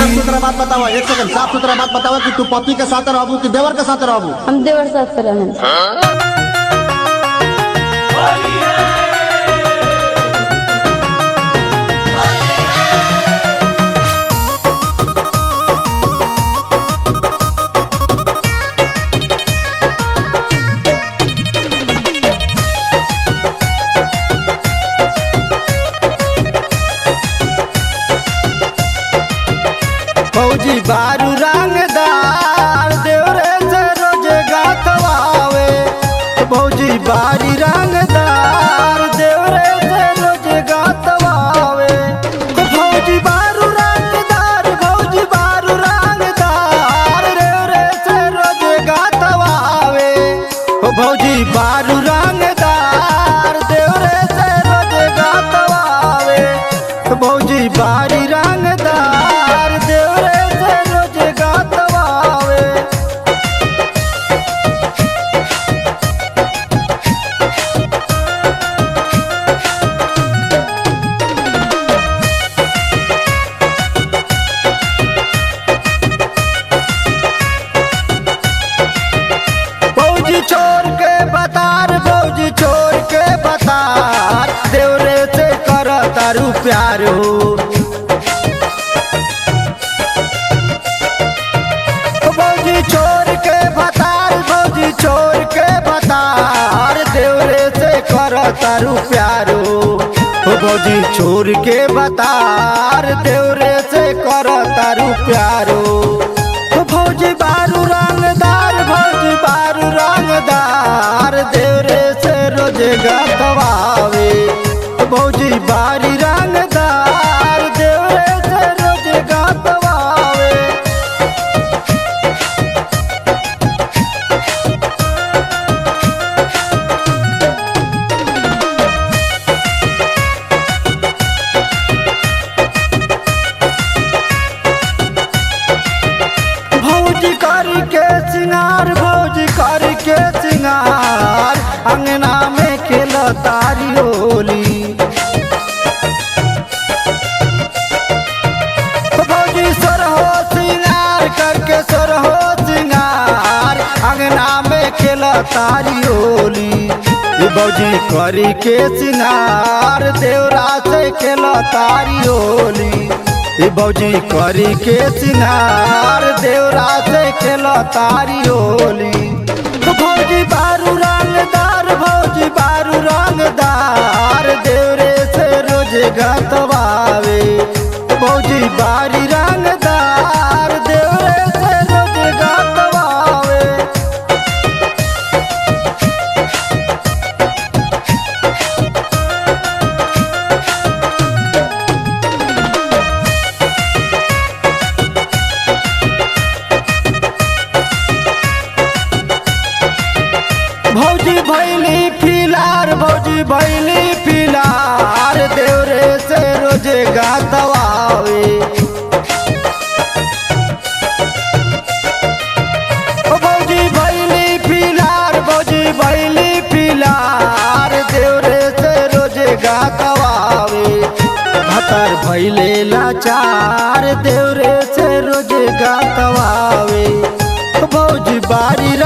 साफ सुथरा बात बताओ, एक सेकंड, साफ सुथरा बात बताओ कि तू पति के साथ रहबू कि देवर के साथ रहबू? हम देवर साथ रहें। फौजी बारू रंगदार देवरे से रोज गातवावे। फौजी बारी रंगदार देवरे से रोज गातवावे। फौजी बारू रंगदार, फौजी बारू रंगदार देवरे से रोज गातवावे। फौजी बारू रंगदार देवरे से रोज गातवावे। फौजी बारी रंगदार देवरे से रोज गातवावे। फौजी छोड़ के बतार, फौजी छोड़ के बतार देवरे से कर तारू प्यार हो। फौजी छोड़ के बतार, फौजी छोड़ के बतार देवरे से कर तारू प्यार हो। फौजी छोड़ के बतार देवरे से कर तारू प्यार हो। फौजी बारू रंगदार, फौजी बारू रंगदार देवरे से रोज गातवावे। फौजी बारी रंगदार देवरे से रोज गातवावे। भौजी करी के सिंगार, भौजी करी के सिंगार अंगना में खेल तारी होली। भौजी सरहो सिंगार करके सरहो सिंगार अंगना में खेल तारी होली। भौजी करी के सिंगार देवरा से खेल तारी होली। भौजी करी के सिंगार देवरा से खेल तारी होली। भौजी बारू रंगदार, भौजी बारू रंगदार देवरे से रोज गातवावे। भौजी बारी रंगदार देवरे से रोज गातवावे। भौजी भैली फिलार, भौजी भैली फिलार देवरे से रोज गातवावे। भौजी भैली फिलार, भौजी भैली फिलार देवरे से रोज गातवावे। भतर भैले लाचार देवरे से रोज गातवावे। भौजी बारी